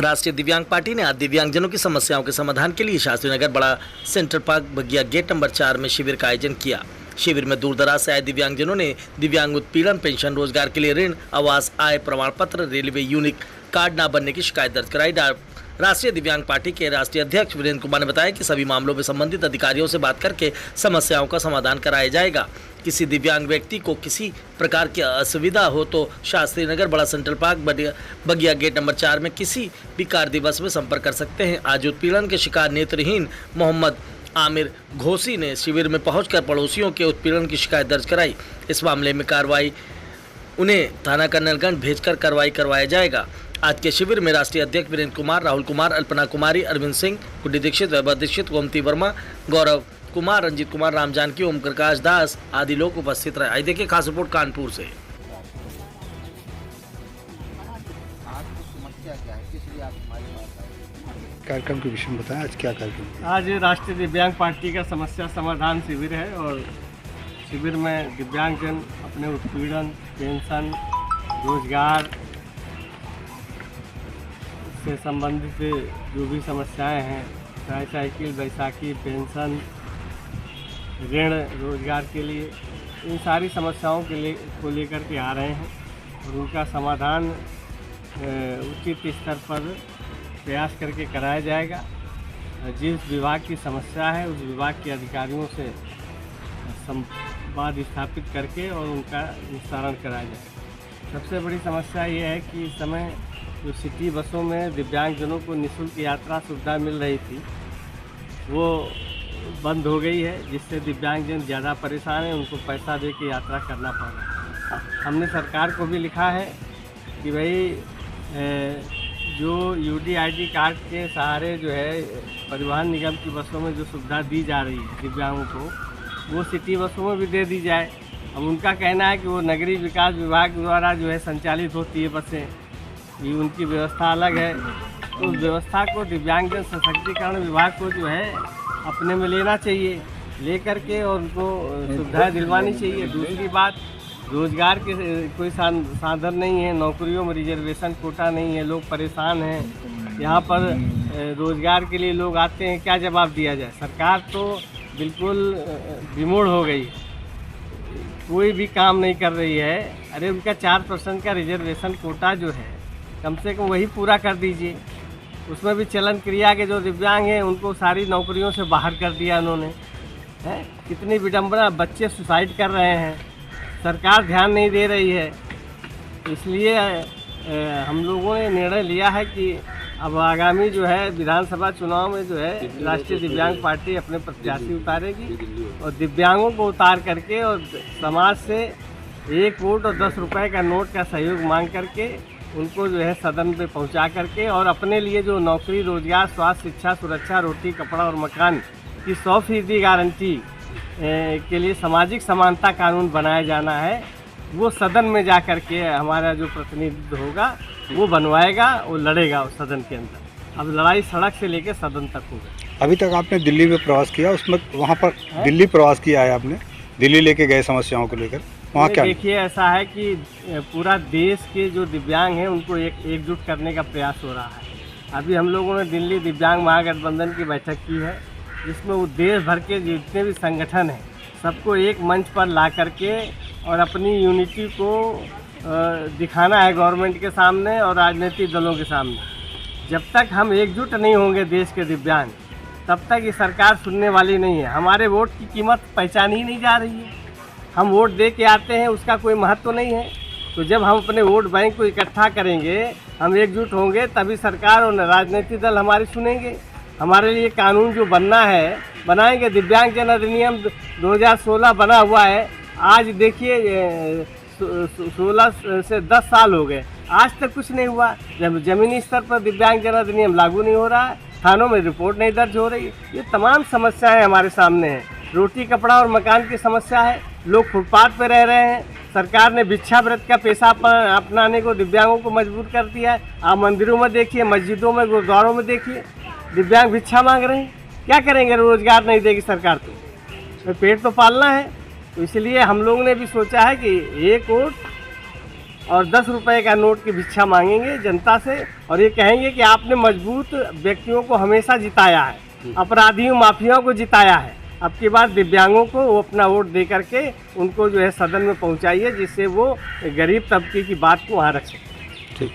राष्ट्रीय दिव्यांग पार्टी ने आज दिव्यांगजनों की समस्याओं के समाधान के लिए शास्त्री नगर बड़ा सेंट्रल पार्क बगिया गेट नंबर 4 में शिविर का आयोजन किया। शिविर में दूर दराज से आए दिव्यांगजनों ने दिव्यांग उत्पीड़न, पेंशन, रोजगार के लिए ऋण, आवास, आय प्रमाण पत्र, रेलवे यूनिक कार्ड न बनने की शिकायत दर्ज कराई। राष्ट्रीय दिव्यांग पार्टी के राष्ट्रीय अध्यक्ष वीरेंद्र कुमार ने बताया कि सभी मामलों में संबंधित अधिकारियों से बात करके समस्याओं का समाधान कराया जाएगा। किसी दिव्यांग व्यक्ति को किसी प्रकार की असुविधा हो तो शास्त्री नगर बड़ा सेंट्रल पार्क बगिया गेट नंबर 4 में किसी भी कार्य दिवस में संपर्क कर सकते हैं। आज उत्पीड़न के शिकार नेत्रहीन मोहम्मद आमिर घोसी ने शिविर में पहुंचकर पड़ोसियों के उत्पीड़न की शिकायत दर्ज कराई। इस मामले में कार्रवाई उन्हें थाना कर्नलगंज भेजकर कार्रवाई करवाया जाएगा। आज के शिविर में राष्ट्रीय अध्यक्ष वीरेंद्र कुमार, राहुल कुमार, अल्पना कुमारी, अरविंद सिंह, गुड्डी दीक्षित, वैभव दीक्षित, गोमती वर्मा, गौरव कुमार, रंजीत कुमार, राम जानकी, ओम प्रकाश दास आदि लोग उपस्थित रहे। आई देखिए खास रिपोर्ट कानपुर से। कार्यक्रम के विषय में बताएं, आज क्या कार्यक्रम? आज राष्ट्रीय दिव्यांग पार्टी का समस्या समाधान शिविर है और शिविर में दिव्यांगजन अपने उत्पीड़न, पेंशन, रोजगार से संबंधित जो भी समस्याएं हैं, चाहे साइकिल, बैसाखी, पेंशन, ऋण, रोजगार के लिए, इन सारी समस्याओं को लेकर के आ रहे हैं और उनका समाधान उचित स्तर पर प्रयास करके कराया जाएगा। जिस विभाग की समस्या है उस विभाग के अधिकारियों से संवाद स्थापित करके और उनका निस्तारण कराया जाएगा। सबसे बड़ी समस्या ये है कि इस समय जो सिटी बसों में दिव्यांगजनों को निःशुल्क यात्रा सुविधा मिल रही थी वो बंद हो गई है, जिससे दिव्यांगजन ज़्यादा परेशान हैं, उनको पैसा दे के यात्रा करना पड़ रहा है। हमने सरकार को भी लिखा है कि भाई जो UDID कार्ड के सहारे जो है परिवहन निगम की बसों में जो सुविधा दी जा रही है दिव्यांगों को, वो सिटी बसों में भी दे दी जाए। अब उनका कहना है कि वो नगरीय विकास विभाग द्वारा जो है संचालित होती है बसें, ये उनकी व्यवस्था अलग है, तो उस व्यवस्था को दिव्यांगजन सशक्तिकरण विभाग को जो है अपने में लेना चाहिए, ले करके और उनको सुविधाएं दिलवानी चाहिए। दूसरी बात, रोजगार के कोई साधन नहीं है, नौकरियों में रिजर्वेशन कोटा नहीं है, लोग परेशान हैं। यहाँ पर रोजगार के लिए लोग आते हैं, क्या जवाब दिया जाए? सरकार तो बिल्कुल विमूढ़ हो गई, कोई भी काम नहीं कर रही है। अरे उनका 4% का रिजर्वेशन कोटा जो है कम से कम वही पूरा कर दीजिए। उसमें भी चलन क्रिया के जो दिव्यांग हैं उनको सारी नौकरियों से बाहर कर दिया उन्होंने। है कितनी विडंबना, बच्चे सुसाइड कर रहे हैं, सरकार ध्यान नहीं दे रही है। इसलिए हम लोगों ने निर्णय लिया है कि अब आगामी जो है विधानसभा चुनाव में जो है राष्ट्रीय दिव्यांग पार्टी अपने प्रत्याशी उतारेगी और दिव्यांगों को उतार करके और समाज से 1 वोट और 10 रुपये का नोट का सहयोग मांग करके उनको जो है सदन पे पहुंचा करके और अपने लिए जो नौकरी, रोजगार, स्वास्थ्य, शिक्षा, सुरक्षा, रोटी, कपड़ा और मकान की 100% गारंटी के लिए सामाजिक समानता कानून बनाया जाना है। वो सदन में जा कर के हमारा जो प्रतिनिधित्व होगा वो बनवाएगा, वो लड़ेगा उस सदन के अंदर। अब लड़ाई सड़क से लेकर सदन तक होगी। अभी तक आपने दिल्ली में प्रवास किया, उसमें वहाँ पर दिल्ली प्रवास किया है आपने, दिल्ली लेके गए समस्याओं को लेकर, वहाँ क्या? देखिए ऐसा है कि पूरा देश के जो दिव्यांग हैं उनको एकजुट करने का प्रयास हो रहा है। अभी हम लोगों ने दिल्ली दिव्यांग महागठबंधन की बैठक की है, जिसमें वो देश भर के जितने भी संगठन हैं सबको एक मंच पर ला करके और अपनी यूनिटी को दिखाना है गवर्नमेंट के सामने और राजनीतिक दलों के सामने। जब तक हम एकजुट नहीं होंगे देश के दिव्यांग, तब तक ये सरकार सुनने वाली नहीं है। हमारे वोट की कीमत पहचानी ही नहीं जा रही है। हम वोट दे के आते हैं, उसका कोई महत्व नहीं है। तो जब हम अपने वोट बैंक को इकट्ठा करेंगे, हम एकजुट होंगे, तभी सरकार और राजनीतिक दल हमारी सुनेंगे। हमारे लिए कानून जो बनना है बनाएंगे। दिव्यांगजन अधिनियम 2016 बना हुआ है, आज देखिए 16 से 10 साल हो गए, आज तक कुछ नहीं हुआ। जब ज़मीनी स्तर पर दिव्यांगजन अधिनियम लागू नहीं हो रहा है, थानों में रिपोर्ट नहीं दर्ज हो रही, ये तमाम समस्याएं हमारे सामने हैं। रोटी, कपड़ा और मकान की समस्या है, लोग फुटपाथ पे रह रहे हैं। सरकार ने भिक्षा व्रत का पेशा अपनाने को दिव्यांगों को मजबूर कर दिया है। आप मंदिरों में देखिए, मस्जिदों में, गुरुद्वारों में देखिए, दिव्यांग भिक्षा मांग रहे हैं। क्या करेंगे? रोजगार नहीं देगी सरकार तो पेट तो पालना है। तो इसलिए हम लोगों ने भी सोचा है कि 1 वोट और 10 रुपए का नोट की भिक्षा मांगेंगे जनता से और ये कहेंगे कि आपने मजबूत व्यक्तियों को हमेशा जिताया है, अपराधियों माफियाओं को जिताया है। अब की बार दिव्यांगों को वो अपना वोट दे करके उनको जो है सदन में पहुंचाइए, जिससे वो गरीब तबके की बात को वहाँ रख सकें। ठीक।